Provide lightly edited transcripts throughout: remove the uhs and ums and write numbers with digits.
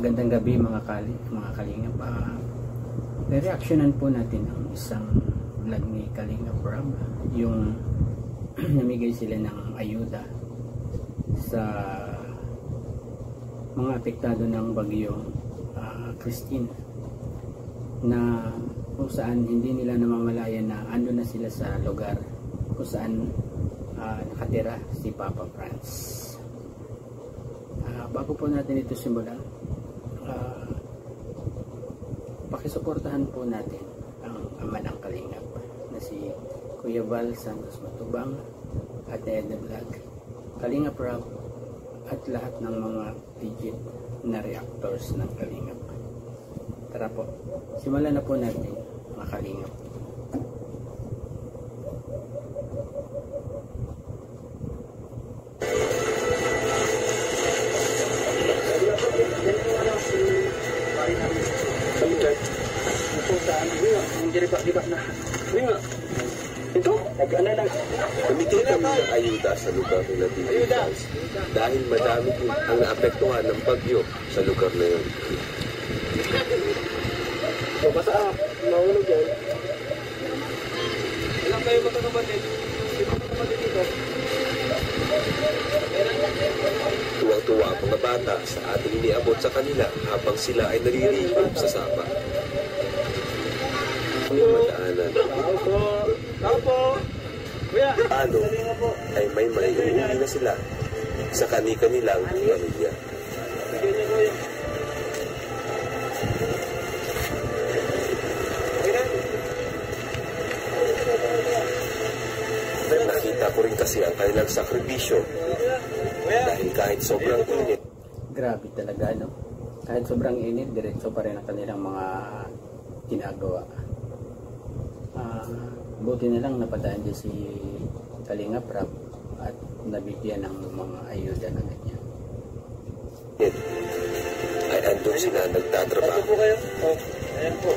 Magandang gabi mga kalingap. Reaksyonan po natin ang isang vlog ni Kalingap Rob, yung namigay sila ng ayuda sa mga apektado ng bagyong Christine, na kung saan hindi nila namamalayan na ando na sila sa lugar kung saan nakatira si Papa Franz. Bago po natin ito simulan, pakisuportahan po natin ang ama ng Kalingap na si Kuya Val Santos Matubang, at Edna Vlog, Kalingap Rob, at lahat ng mga legit na reactors ng Kalingap. Tara po, simulan na po natin mga Kalingap. Bumigay kami ng ayuda sa lugar nila Pilipinas dahil madami din ang naapektuhan ng bagyo sa lugar na yun. Basta mahulog yan. Ilang kayo magkakapatid? Di ba magkakapatid dito? Tuwang-tuwa ang mga bata sa ating iniabot sa kanila habang sila ay naliligo sa sapa. Ang madaanan. Opo! Kuya! Ano ay may uuwi na sila sa kani-kanilang pamilya. Bigyan niyo, Kuya. Nakita ko rin kasi ang kanilang sakripisyo dahil kahit sobrang init. Grabe talaga, no? Kahit sobrang init, diretso pa rin ang kanilang mga ginagawa. Buti na lang napadaan dyan si Kalingap Rob at nabigyan ng mga ayuda na ganyan. Ay andun sila nagtatrabaho. Ito po kayo? Oh, ayan po.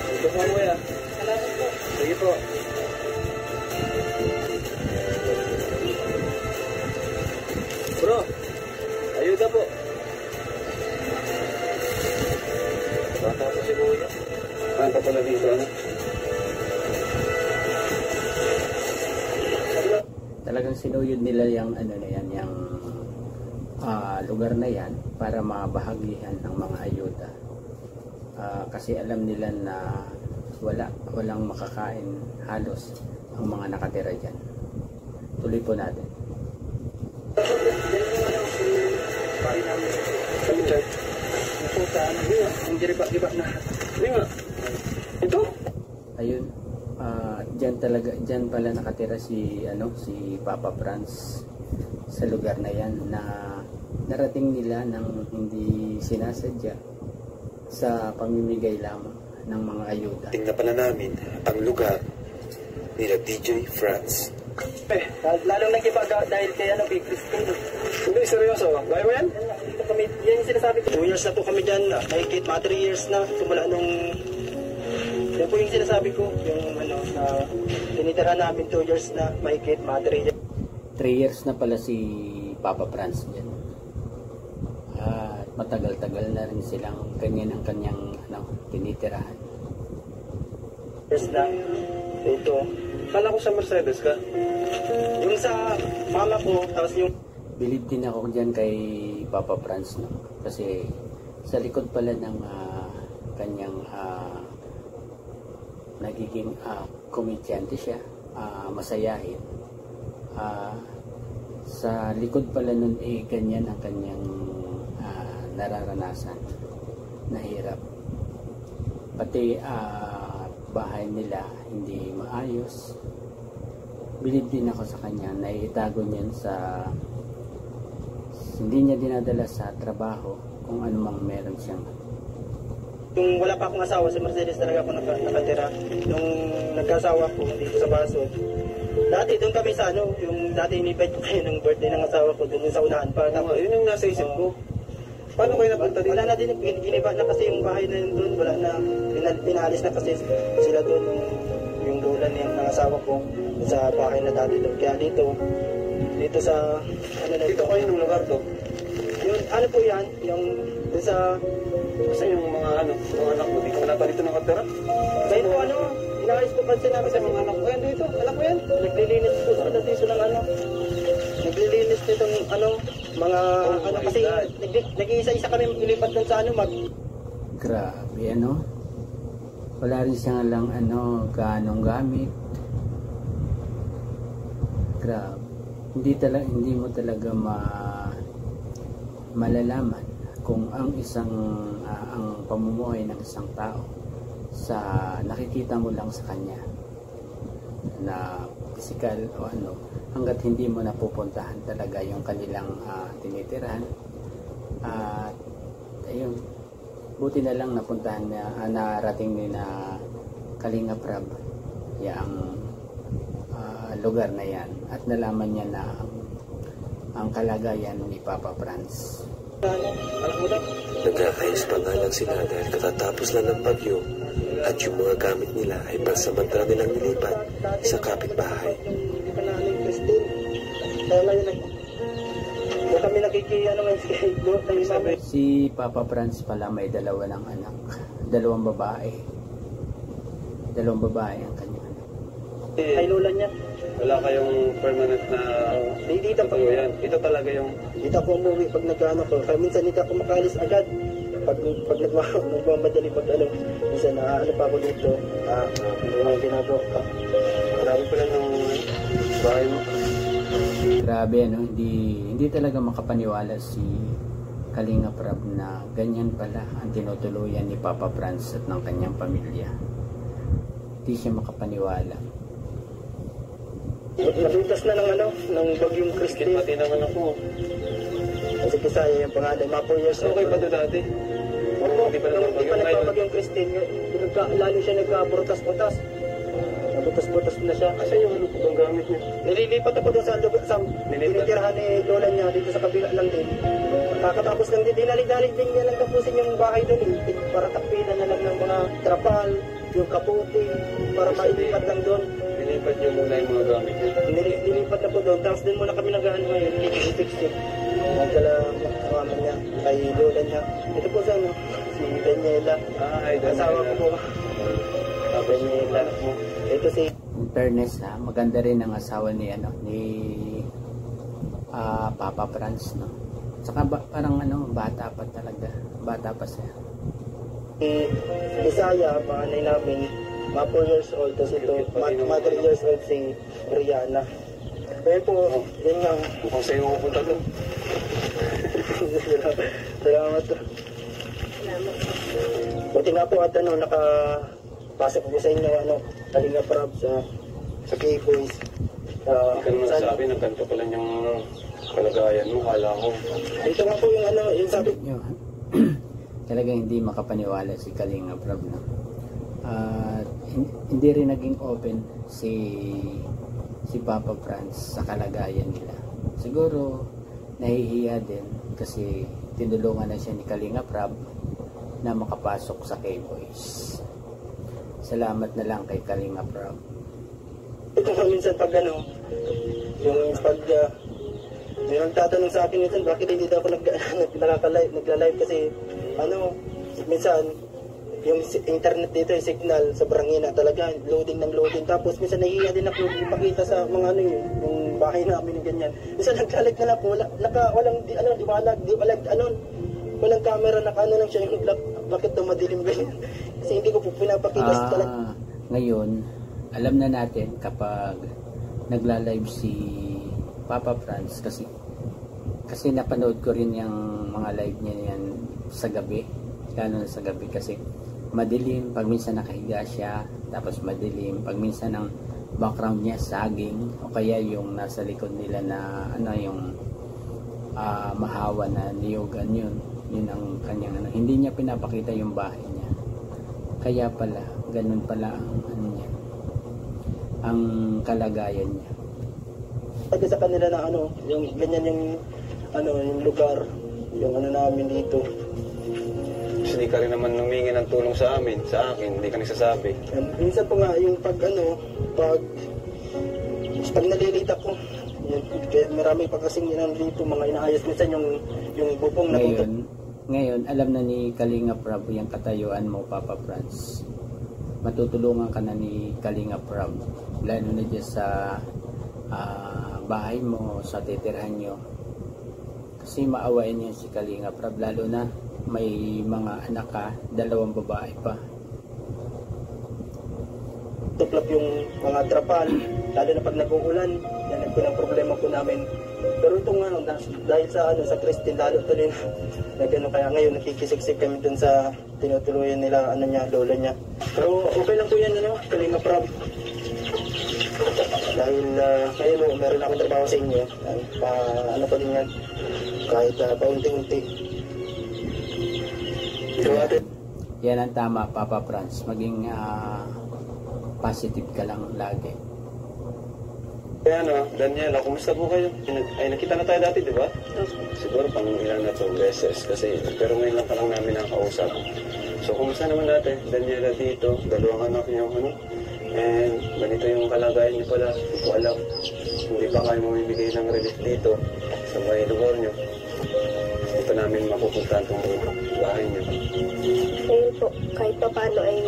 Ito po, Kuya. Salamat po. Sige po. Bro, ayuda po. Bata po si Kuya. Bata pala dito, ano? Talagang sinuyod nila yung yung lugar na yan para mabahagihan ng mga ayuda. Kasi alam nila na walang makakain halos ang mga nakatira dyan. Tuloy po natin. Ayun, dyan pala nakatira si Papa Franz sa lugar na yan, na narating nila nang hindi sinasadya sa pamimigay lamang ng mga ayuda. Tingnan pala namin ang lugar nila DJ Franz. Lalong nag-iba dahil kay kay Christine. Hindi, seryoso. Gaya mo yan? Dito kami, yan yung sinasabi ko. 2 years na po kami dyan. Mahigit mga 3 years na. Tumula nung... Yan po yung sinasabi ko. Yung na tinitira namin 2 years na. Mahigit mga 3 years. 3 years na pala si Papa Franz dyan. At matagal-tagal na rin silang ganyan ang kanyang tinitirahan. Years na. Ito. Kala ko sa Mercedes ka. Yung sa mama ko, tapos yung... Bilib din ako dyan kay Papa Franz, no? Kasi sa likod pala ng kanyang nagiging komedyante siya, masayahin. Sa likod pala nun ganyan ang kanyang nararanasan na hirap. Pati bahay nila hindi maayos. Bilib din ako sa kanya na itago niyan sa hindi niya dinadala sa trabaho kung anumang meron siyang. Yung wala pa akong asawa, si Mercedes talaga ako nakatira. Nung nagkasawa ko dito sa Basod, dati doon kami sa yung dati in-invite ko kayo ng birthday ng asawa ko doon sa unahan pa. Yun yung nasa isip ko. Paano kayo napunta dito? Wala na din, giniba na kasi yung bahay na yun doon, wala na, pinalis na kasi sila doon, yung lola ng asawa ko, sa bahay na dati doon. Kaya dito sa, dito kayo ng lugar to? ano po yan, yung dun sa... Kasi yung mga anak mo, di ka wala pa dito nakatira? Ngayon po inaayos ko pansin namin sa mga anak ko. Yan dito, alam mo yan? Naglilinis po sila dito ng naglilinis nito ng mga kasi nag-iisa-isa kami ilipat dun sa Grabe, wala rin siya lang ganong gamit. Grabe. Hindi mo talaga malalaman kung ang ang pamumuhay ng isang tao sa nakikita mo lang sa kanya na physical o hanggat hindi mo napupuntahan talaga yung kanilang tinitirahan. At ayun, buti na lang napuntahan narating ni na Kalinga Prab yung lugar na yan at nalaman niya na ang kalagayan ni Papa Franz. Nagkakayos pa nga lang sila dahil katatapos lang ng bagyo at yung mga gamit nila ay pansamantala nilang nilipat sa kapitbahay. Si Papa Franz pala may dalawang anak, dalawang babae ang kanyang anak. Ay lola niya. Wala kayong permanent na dito pa yan. Ito talaga yung... Dito ako umuwi pag nag-ano ko. Kaya minsan hindi ako makalis agad. Pag nagmamadali pag minsan pa ako dito. Mga ginagawa ka. Marami pala ng bahay mo. Grabe, hindi talaga makapaniwala si Kalinga Prab na ganyan pala ang tinutuluyan ni Papa Franz at ng kanyang pamilya. Hindi siya makapaniwala. Nabutas na ng bagyong Christine. Pati naman ako. Kasi Kisaya yung pangalan. Mga 4 years Okay pa doon dati? Hindi pa nagbabagyong Christine. Lalo siya nagka-butas-butas. Nabutas-butas na siya. Kasi yung po ang gamit niya? Nililipat ako doon sa tinitirahan ni lola niya dito sa kabila lang din. Kakatapos lang din. Dinalig-dalig din niya lang tapusin yung bahay doon. Para takpilan na lang ng mga trapal, yung kaputi, para mailipat lang doon. Nilipat niyo muna yung mga gamit niya? Nilipat na po doon. Tapos din muna kami nag-ano ngayon. Fix it. Nagdala mama niya kay lola niya. Ito po sa si Daniela. Asawa ko po. Daniela. Ito si... In fairness, maganda rin ang asawa ni Papa Franz, no? Saka parang bata pa talaga. Bata pa siya. Bisaya, panganay namin, mga 4 years old, tapos ito, mga 3 years old si Rihanna. Kaya po, yun nga. Mukhang sa'yo pupunta doon. Salamat. Buti nga po at nakapasok ko sa inyo, Kalinga Prab sa K-Boys. Hindi ka naman sabi, nagkanto pala yung kalagayan mo, kala ko. Ito nga po yung sabi. Talagang hindi makapaniwala si Kalinga Prab, no? Hindi rin naging open si Papa Franz sa kalagayan nila. Siguro nahihiya din kasi tinulungan na siya ni Kalinga Prab na makapasok sa K-Boys. Salamat na lang kay Kalinga Prab. Ito ko minsan pag yung pag may nagtatanong sa akin minsan bakit hindi daw ako nagla-live kasi minsan yung internet dito yung signal sobrang hina talaga, loading ng loading, tapos minsan nahihiya din ako ipakita sa mga yung bahay namin yung ganyan. Minsan nagla-live na lang po, walang camera, lang siya yung bakit daw madilim ganyan. Kasi hindi ko po pinapakita talaga. Ngayon, alam na natin kapag nagla-live si Papa Franz kasi napanood ko rin yung mga live niya yan sa gabi, lalo na sa gabi kasi madilim pag minsan nakahiga siya, tapos madilim pag minsan ang background niya saging o kaya yung nasa likod nila na yung mahawa na niyugan, yun ang kanyang hindi niya pinapakita yung bahay niya, kaya pala ganun pala ang niya, ang kalagayan niya. Pag sa kanila na yung ganyan yung lugar, yung namin dito. Kasi hindi ka rin naman humingi ng tulong sa akin, hindi ka nagsasabi. Minsan po nga, yung pag nalilita ko, Kaya marami pa kasing yan dito, mga inaayos minsan yung bubong na Ngayon, alam na ni Kalinga Prab yung katayuan mo, Papa Franz. Matutulungan ka na ni Kalinga Prab. Lalo na dyan sa bahay mo, sa titirhan nyo. Kasi maawain niya si Kalinga Prab. Lalo na may mga anak ka, 2 babae pa. Tuklap yung mga trapal, lalo na pag nag-uulan, yan ang problema po namin. Pero itong dahil sa Christine, lalo tuloy na gano'n, kaya ngayon nakikisiksik kami dun sa tinutuluyan nila, lola niya. Pero okay lang po yan, Kalinga Prab. Dahil ngayon, meron akong trabaho sa inyo, pa din yan, kahit paunti-unti. Yan ang tama, Papa Franz. Maging positive ka lang lagi. Kaya Daniela, kumusta po kayo? Ay, nakita na tayo dati, di ba? Siguro pang ilan na 2 beses. Pero ngayon lang pa lang namin nakakausap. So, kumusta naman natin? Daniela dito, 2 anak niyo, And ganito yung kalagayan niyo pala. Hindi ko alam. Hindi pa kayo mamimigay ng relief dito sa may lugar niyo. Hindi pa namin mapupuntahan itong bahay niyo. Ngayon po, kahit pa paano ay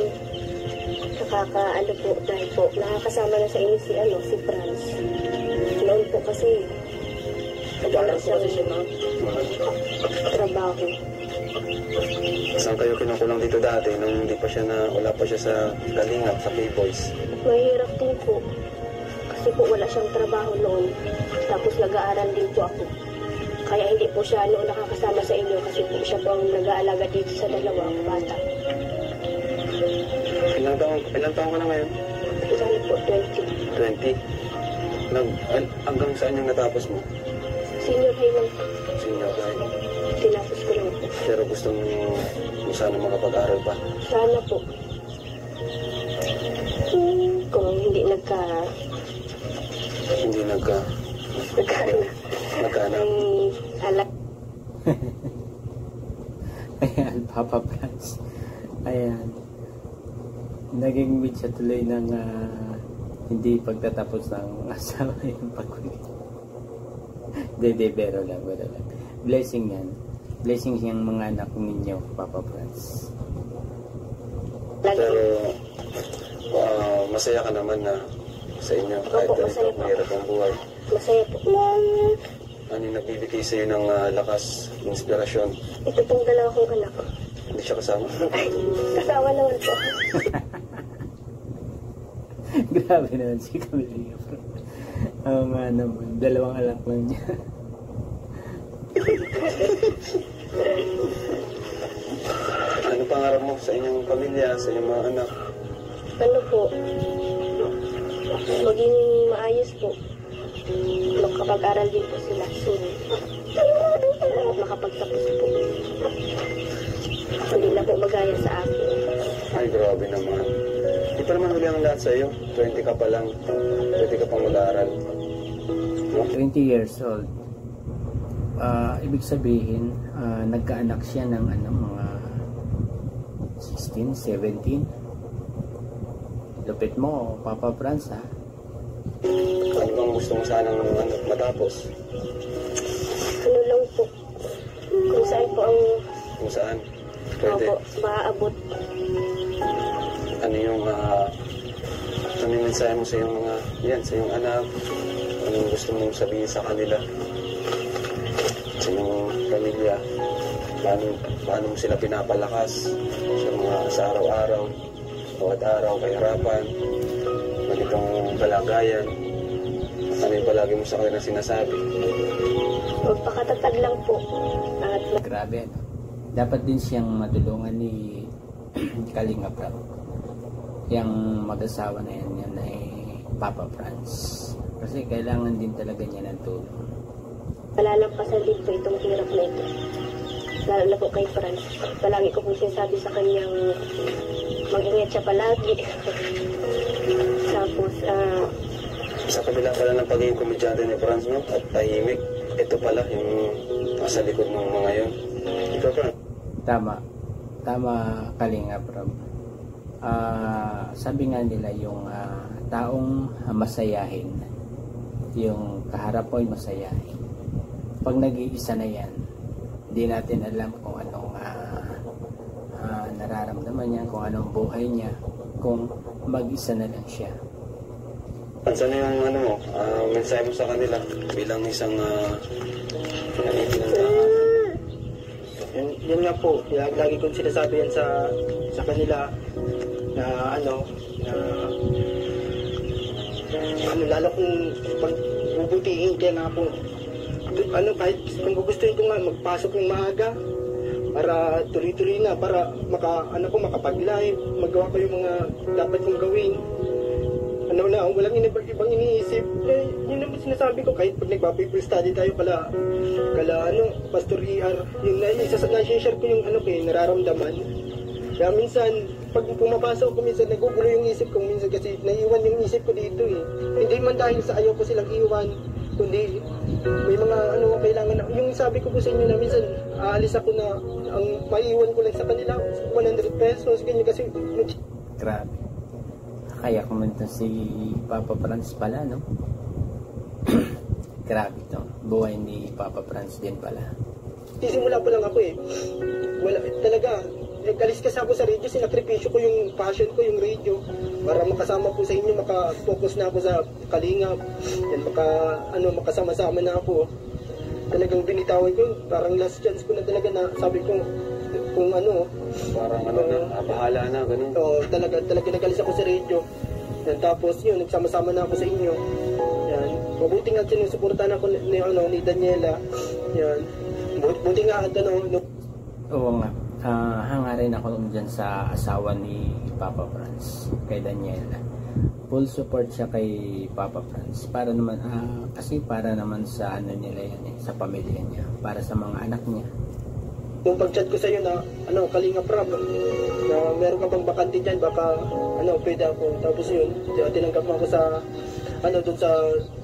nakakaano po, dahil po nakakasama na sa inyo si Franz. Noon po kasi wala siyang trabaho. Saan kayo kinukulang dito dati nung wala pa siya sa Kalingap, sa K-Boys? Mahirap din po. Kasi po wala siyang trabaho noon. Tapos nag-aaral din po ako. Kaya hindi po siya nakakasama sa inyo kasi po siya po ang nag-aalaga dito sa 2 bata. Ilang taon ka na ngayon? Ano po, 20. 20? Hanggang saan yung natapos mo? Senior high lang po. Senior high? Tinapos ko lang po. Pero gusto mo sana makapag-aral pa? Sana po. Kung hindi nagkaanak. Alak. Ayan, Papa Franz. Ayan. Naging meet siya tuloy ng hindi pagtatapos ng asawa yung pag-uwi. Bero lang. Blessing yan. Blessing yung mga anak ninyo, Papa Franz. Pero masaya ka naman na sa inyo kahit ganito mahirap ang buhay. Masaya po. Ano yung nagbibigay sa'yo ng lakas, inspirasyon? Ito pong 2 kong anak. Hindi siya kasama? Kasama naman po. Grabe naman si Camille. Oo nga naman, 2 anak lang niya. Ano pangarap mo sa inyong pamilya, sa inyong mga anak? Ano po? Maging maayos po. Makapag-aral din po sila soon. At makapagtapos po. Hindi na po magaya sa akin. Ay, grabe naman. Di pa naman huli ang lahat sa'yo. 20 ka pa lang. Pwede ka pang mag-aaral. No? 20 years old. Ibig sabihin, nagkaanak siya ng mga 16, 17. Lupit mo, Papa Franz, ha? Ano bang gusto mo sanang matapos? Ano lang po? Kung saan po ang... Kung saan? Pwede. Opo, maaabot. Ano yung mensahe mo sa iyong mga, sa iyong anak? Anong gusto mong sabihin sa kanila? Sa iyong pamilya? Paano mo sila pinapalakas sa araw-araw? Bawat araw, kahirapan, ganitong kalagayan. Ano yung palagi mo sa kanila sinasabi? Magpakatatag lang po. At Grabe, no? Dapat din siyang matulungan ni Kalinga Prab. Yung mag-asawa na yan ay Papa Franz. Kasi kailangan din talaga niya ng tulong. malalampasan din po itong hirap na ito. Lalo na po kay Franz. Palagi ko po sinasabi sa kanyang mag-ingat siya palagi. Tapos, sa kabila pala ng pagiging komedyante ni Franz, no? At tahimik, ito pala yung nasa likod ng mga yun. Ikaw, Franz? Tama Kalinga Prab. Sabi nga nila yung taong masayahin yung kaharap mo ay masayahin. Pag nag-iisa na yan, hindi natin alam kung anong nararamdaman niya, kung anong buhay niya, kung mag-isa na lang siya. Saan yung mensahe mo sa kanila bilang isang Yun nga po, lagi kong sinasabi yan sa kanila na lalo kung magbubutihin, kaya nga po kahit kung gugustuhin ko nga magpasok ng maaga para tuloy-tuloy na, para makapag-live, magawa ko yung mga dapat kong gawin. Walang ibang iniisip. Yun naman sinasabi ko, kahit pag nagpa-paper study tayo kala Pastor ER, yung na-share ko yung nararamdaman. Kaya minsan, pag pumapasok ko, minsan nagugulo yung isip ko, minsan kasi naiwan yung isip ko dito eh. Hindi man dahil sa ayaw ko silang iwan, kundi may mga kailangan na, yung sabi ko po sa inyo na minsan aalis ako na ang maiwan ko lang sa kanila 100 pesos, ganyan kasi. Grabe. Kaya kumanta si Papa Franz pala, no? Grabe to. Buhay ni Papa Franz din pala. Sisimula pa lang ako eh. Wala talaga. Kalis kasi ako sa radio, sinakripisyo ko yung passion ko, yung radio, para makasama po sa inyo, maka-focus na ako sa Kalingap. Yan, makasama-sama na ako. Talagang binitawan ko, parang last chance ko na talaga na sabi ko, kung parang bahala na, ganun. Oo, talaga nagalis ako sa radio. Yan, tapos yun, nagsama-sama na ako sa inyo. Yan, mabuti nga sinusuportahan ako ni Daniela. Yan, buti nga at Oo nga. Hangarin ako dyan sa asawa ni Papa Franz, kay Daniela. Full support siya kay Papa Franz. Para naman, kasi para naman sa nila yan eh, sa pamilya niya, para sa mga anak niya. Yung pag-chat ko sa iyo na Kalingap Rob, na meron ka bang bakante dyan, baka pwede ako. Tapos yun, tinanggap mo ako sa doon sa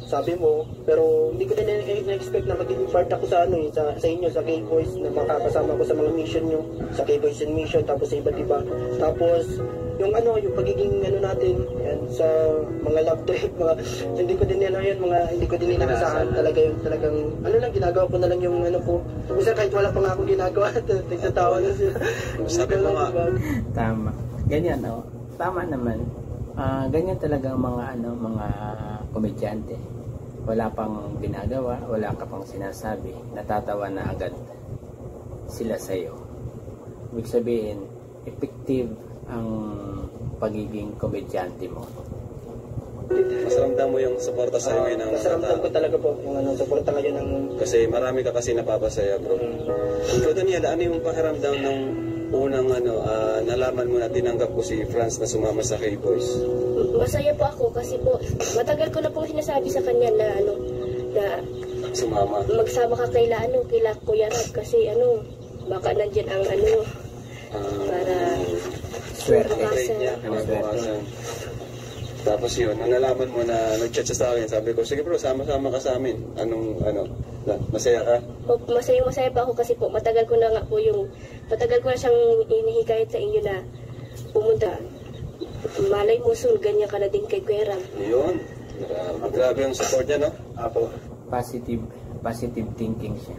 sabi mo, pero hindi ko din na-expect na magiging part ako sa sa inyo, sa K-Boys, na makakasama ko sa mga mission nyo, sa K-Boys and Mission, tapos sa iba't iba. Tapos yung yung pagiging natin yan, sa mga love trip, hindi ko din hindi ko din inasahan talaga yung talagang lang, ginagawa ko na lang yung ko. Kasi kahit wala pa nga akong ginagawa, tigtatawa na sila. Sabi mo nga. Tama. Ganyan, tama naman. Ganyan talaga mga mga komedyante. Wala pang ginagawa, wala ka pang sinasabi, natatawa na agad sila sa iyo. Ibig sabihin, effective ang pagiging komedyante mo. Masaramdam mo yung suporta sa iyo ngayon ng masaramdam ko talaga po yung suporta ngayon ng... Kasi marami ka kasi napapasaya, bro. Ikaw, Daniela, ano yung pakiramdam ng unang nalaman mo na tinanggap ko si Franz na sumama sa K-Boys? Masaya po ako kasi po matagal ko na po sinasabi sa kanya na na sumama. Magsama ka kaila Kuya Rob kasi baka nandiyan ang para swerte niya, Tapos yun, nung nalaman mo na nag-chat siya sa akin, sabi ko, sige bro, sama-sama ka sa amin. Masaya ka? Masaya pa ako kasi po matagal ko na siyang inihikayat sa inyo na pumunta. Malay mo soon, ganyan ka na din kay Kuya Rob. Yun. Grabe yung support niya, no? Apo. Positive thinking siya.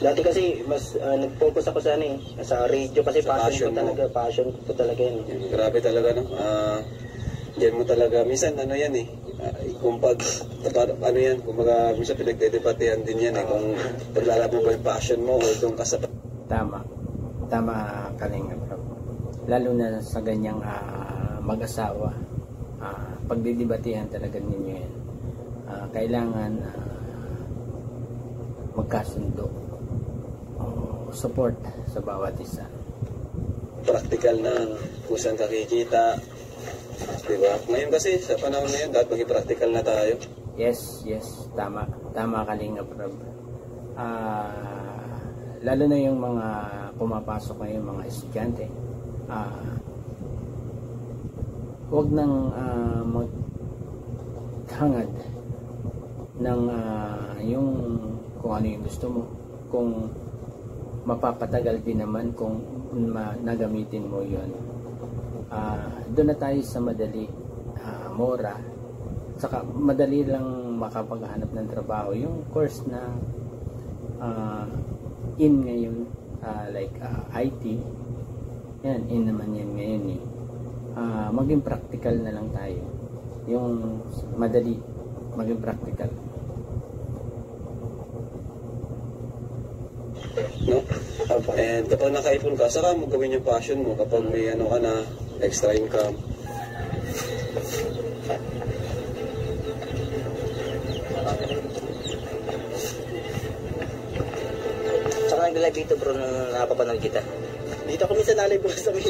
Dati kasi mas nag-focus ako sa radio kasi passion ko talaga yan. Grabe talaga, no? Diyan mo talaga, minsan yan eh. Kung kumbaga minsan pinagdedebatehan din yan eh. Kung paglalab mo ba yung passion mo o doon ka sa... Tama Kalingap. Lalo na sa ganyang mag-asawa, pagdidebatehan talaga ninyo yan. Kailangan magkasundo, support sa bawat isa. Practical na kung saan kakikita, diba? Ngayon kasi sa panahon ngayon dapat maging practical na tayo. Yes, tama Kalingap Rob. Lalo na yung mga pumapasok ngayon, mga estudyante, huwag nang maghangad ng yung kung ano yung gusto mo, kung mapapatagal din naman kung nagamitin mo yun. Doon na tayo sa madali, mura, Saka madali lang makapaghanap ng trabaho. Yung course na in ngayon, like IT, yan, in naman yan ngayon eh. Maging practical na lang tayo. Yung madali, maging practical. No? And kapag nakaipon ka, saka mo gawin yung passion mo kapag may ano ka na, extra income. Saka nag-live dito bro nung napapanood kita. Dito ako minsan nalive bro sa may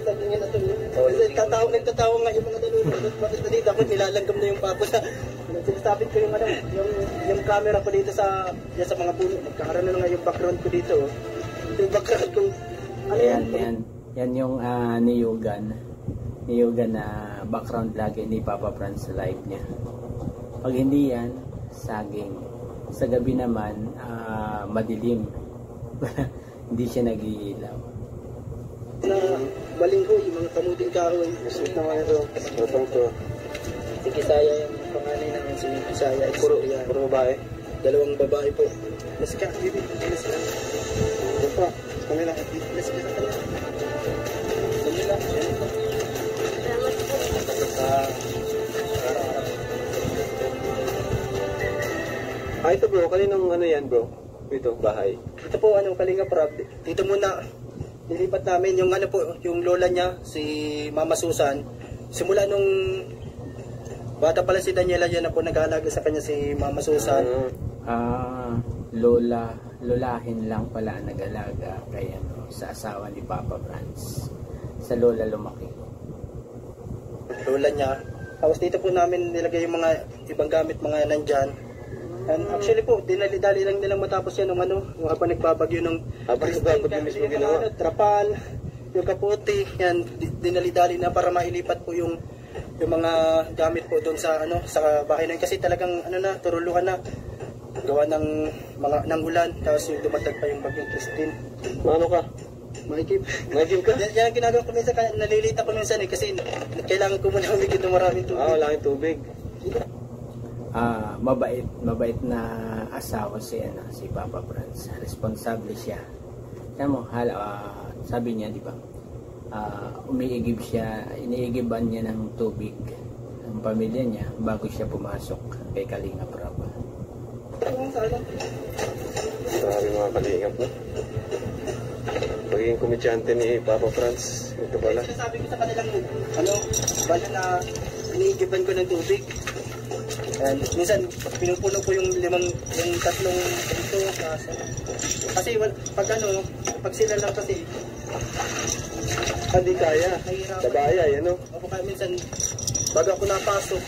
tabi nga na ito. Nagtatawa nga yung mga daluro. Bakit na dito ako nilalanggam na yung papo na sinasabit ko yung yung camera ko dito sa mga puno. Nagkakaroon na nga yung background ko dito. Yung background ko. Yan yung niyugan na background lagi ni Papa Franz sa live niya. Pag hindi yan, saging. Sa gabi naman, madilim. Hindi siya nag-iilaw. Na balinghoy, yung mga kamuting kahoy. Masakit naman ito. Matang to. Si Kisaya yung panganay namin, si Kisaya. Puro babae. Dalawang babae po. Mas ka, baby. Mas ka. Ito pa. Kami lang. Mas ka sa kanya. Kami lang. Salamat po. Ito bro, kaninong ano yan bro? Ito, bahay. Ito po, Kalinga Prab. Dito muna, nilipat namin yung yung lola niya, si Mama Susan. Simula nung bata pala si Daniela yan na po nag-aalaga sa kanya si Mama Susan. Lolahin lang pala ang nag-alaga kay sa asawa ni Papa Franz. Sa lola lumaki. Lola niya. Tapos dito po namin nilagay yung mga ibang gamit, mga nandyan. And actually po, dinali-dali lang nilang matapos yan yung habang nagbabagyo ng mismo ginawa. Trapal, yung kaputi, yan, dinali-dali na para mailipat po yung mga gamit po doon sa sa bahay na yun. Kasi talagang turuluhan na gawa ng ng ulan, tapos yung dumatag pa yung bagyong Christine. Ano ka? Maikip ka? Yan ang ginagawa ko minsan, nalilita ko minsan kasi kailangan ko muna humigit ng maraming tubig. Wala yung tubig. Mabait na asawa si Papa Franz. Responsable siya. Kaya mo, sabi niya, di ba? Iniigiban niya ng tubig ang pamilya niya bago siya pumasok kay Kalinga Prab. Sabi mga kalingap, no? Pagiging komedyante ni Papa Franz, ito pala. Sabi ko sa kanilang, bala na iniigiban ko ng tubig. And minsan pinupuno ko yung tatlong dito kasi pag sila lang kasi Hindi kaya. Dabaya, yan o. Opo, kaya minsan bago ako napasok,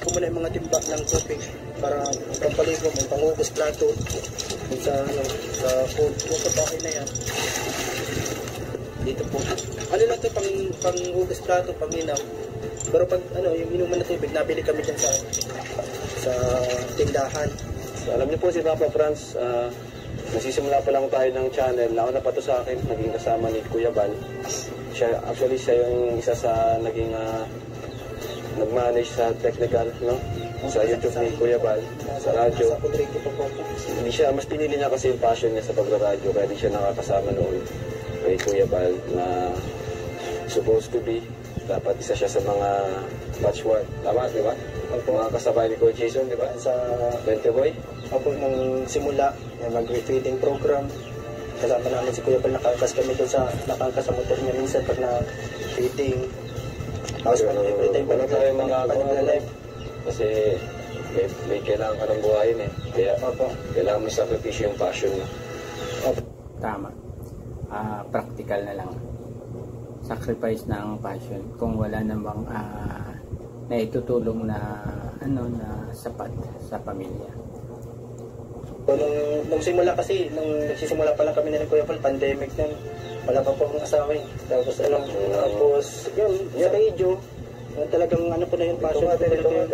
ko muna yung mga timba ng tubig para pampaligo, may pangugas plato sa food sa bahay na yan. Dito po. Lang ito, pang-ugas plato, pang-inaw. Pero pag yung inuman na tubig, nabili kami dyan sa tindahan. So, alam niyo po si Papa Franz, nagsisimula pa lang tayo ng channel. Nauna pa to sa akin, naging kasama ni Kuya Bal. Siya yung isa sa naging nag-manage sa technical, no? Sa YouTube ni Kuya Bal, sa radyo. Hindi siya, mas pinili niya kasi yung passion niya sa pagra-radyo, kaya di siya nakakasama noon kay Kuya Bal na supposed to be. Dapat isa siya sa mga batchwork. Tama, di ba? Mga kasabay ni Coach Jason, di ba? Sa 20 Boy. Opo, nung simula, yung mag-feeding program, kasama namin si Kuya Bal, nakangkas kami doon nakangkas sa motor niya minsan pag na-feeding. Tapos every time wala tayo mag-live. Kasi may kailangan ka ng buhayin eh. Kaya kailangan mo sakripisyo yung passion mo. Tama. Practical na lang. Sacrifice na ang passion kung wala namang naitutulong na sapat sa pamilya. Nung simula kasi, nung nagsisimula pa lang kami na ng Kuya Paul, pandemic na, wala pa po akong asawa eh. Tapos yun, sa radio, talagang po na yung passion. Parang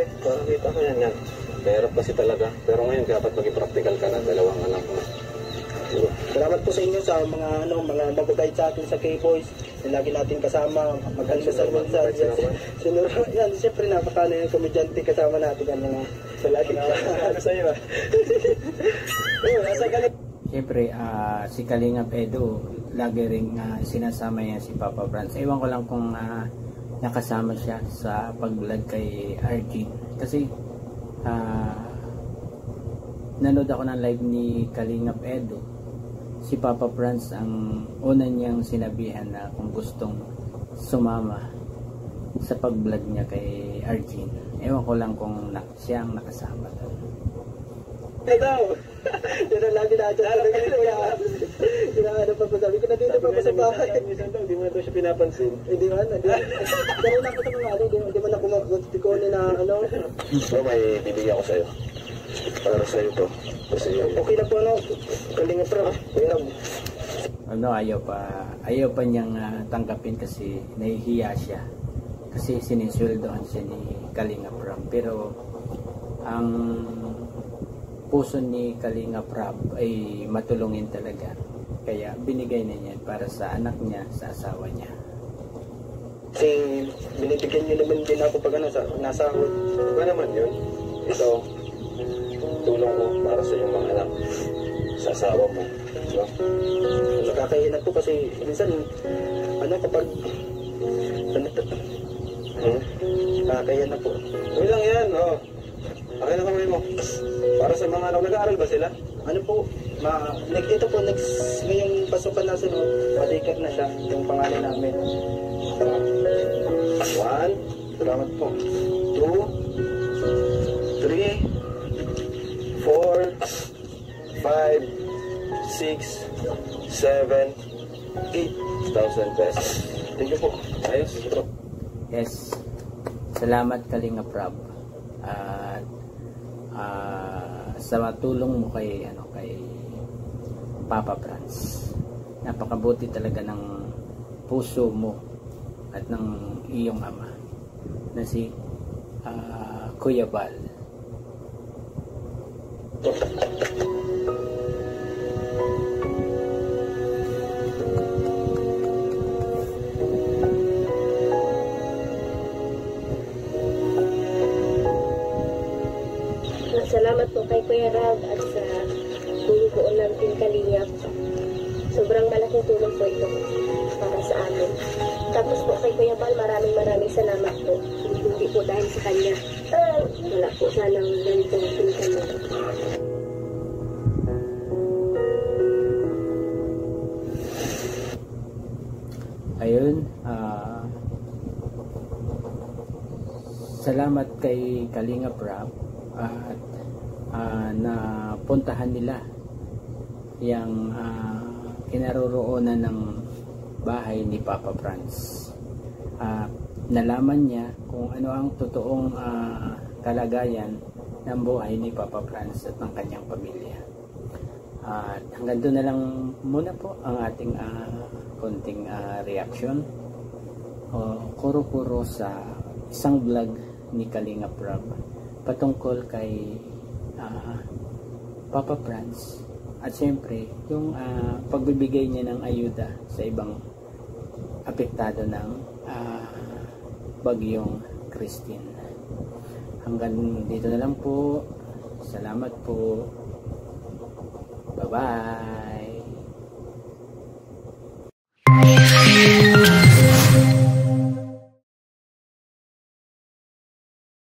kita ko yan. Mahirap kasi talaga. Pero ngayon, dapat maging practical ka na, dalawang anak mo. Salamat po sa inyo sa mga mag-guide sa atin sa K-Boys. lagi natin kasama, mag-almusal minsan. Yan, siyempre napakano yung komedyante kasama natin. So, lagi na sa'yo. Siyempre, si Kalingap Edu, lagi rin sinasama yan si Papa Franz. Ewan ko lang kung nakasama siya sa pag-vlog kay Arjun. Kasi, nanood ako ng live ni Kalingap Edu. Si Papa Franz ang una niyang sinabihan na kung gustong sumama sa pag-vlog niya kay Arjun. Ewan ko lang kung siya ang nakasama doon. Daw. Yan ang lagi natin. Ano pa po sabi ko, nandito pa po sa bahay. Hindi mo na siya pinapansin. Hindi man. Pero na ko sa mga hindi man ako magtikonin na ano. So may bibigyan ko sa'yo. Para sa'yo to. Kasi Okay na po Kalingap Rob. Ayaw pa niyang tanggapin kasi nahihiya siya. Kasi sinisweldohan siya ni Kalingap Rob. Pero ang puso ni Kalingap Rob ay matulungin talaga. Kaya binigay na niya para sa anak niya, sa asawa niya. Kasi binibigyan niyo naman din ako pag nasahod. ano naman yun? Ito, tulong ko para sa iyong mga anak, sa asawa mo. Diba? Nakakahinan po kasi minsan, kapag nakakahinan po. Uy lang yan, oh. Akin na kamay mo. Para sa mga anak, nag-aaral ba sila? Ito po, ngayong pasukan na sunod, madikat na siya, yung pangalan namin. 1, salamat po. 2, 3, 4, 5, 6, 7, 8,000 pesos. Thank you po. Ayos. Yes. Salamat Kalingap Rob. At sa tulong mo kay Papa Franz. Napakabuti talaga ng puso mo at ng iyong ama na si Kuya Val. Salamat po kay Kuya Rab at sa buong ng Team Kalingap. Sobrang malaking tulong po ito para sa amin. Tapos po kay Kuya Val, maraming salamat po. Hindi po dahil sa kanya. Wala po sanang ganitong tulong mo. Ayun, salamat kay Kalingap Rob at na puntahan nila yung kinaroroonan ng bahay ni Papa Franz. Nalaman niya kung ano ang totoong kalagayan ng buhay ni Papa Franz at ng kanyang pamilya. At hanggang doon na lang muna po ang ating konting reaction o kuro-kuro sa isang vlog ni Kalingap Rob patungkol kay Papa Franz at siyempre yung pagbibigay niya ng ayuda sa ibang apektado ng bagyong Christine. Hanggang dito na lang po. Salamat po. Bye-bye.